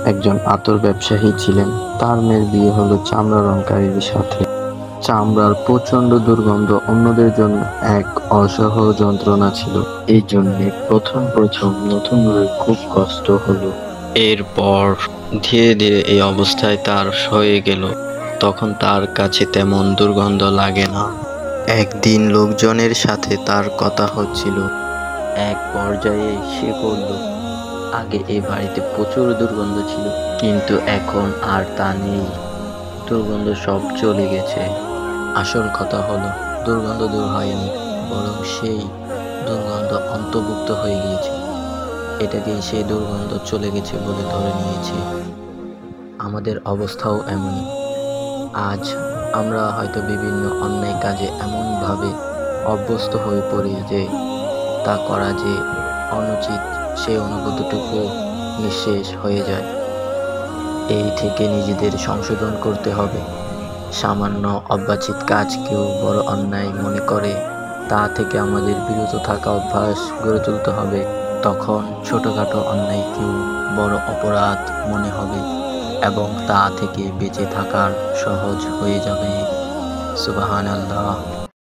একজন আতর ব্যবসায়ী ছিলেন। তার মেয়ের বিয়ে হলো চামড়া রংকারীর সাথে। চামড়ার প্রচণ্ড দুর্গন্ধ অন্যদের জন্য এক অসহ্য যন্ত্রণা ছিল। এই জন্যে প্রথম প্রথম নতুন বউয়ের খুব কষ্ট হলো। এরপর ধীরে ধীরে এই অবস্থায় তার হয়ে গেল। তখন তার কাছে তেমন দুর্গন্ধ লাগে না। একদিন লোকজনের সাথে তার কথা হচ্ছিল। এক পর্যায়ে সে বলল, আগে এ বাড়িতে প্রচুর দুর্গন্ধ ছিল, কিন্তু এখন আর তা নেই। দুর্গন্ধ সব চলে গেছে। আসল কথা হলো, দুর্গন্ধ দূর হয়নি, বরং সেই দুর্গন্ধ অন্তর্ভুক্ত হয়ে গিয়েছে। এটাকেই সেই দুর্গন্ধ চলে গেছে বলে ধরে নিয়েছে। আমাদের অবস্থাও এমনই। আজ আমরা হয়তো বিভিন্ন অন্যায় কাজে এমনভাবে অভ্যস্ত হয়ে পড়ি যে তা করা যে অনুচিত সেই অনুভূতিটুকু নিঃশেষ হয়ে যায়। এই থেকে নিজেদের সংশোধন করতে হবে। সামান্য অবাঞ্ছিত কাজকেও বড় অন্যায় মনে করে তা থেকে আমাদের বিরত থাকা অভ্যাস গড়ে তুলতে হবে। তখন ছোটখাটো অন্যায়কেও বড় অপরাধ মনে হবে এবং তা থেকে বেঁচে থাকার সহজ হয়ে যাবে। সুবহানাল্লাহ।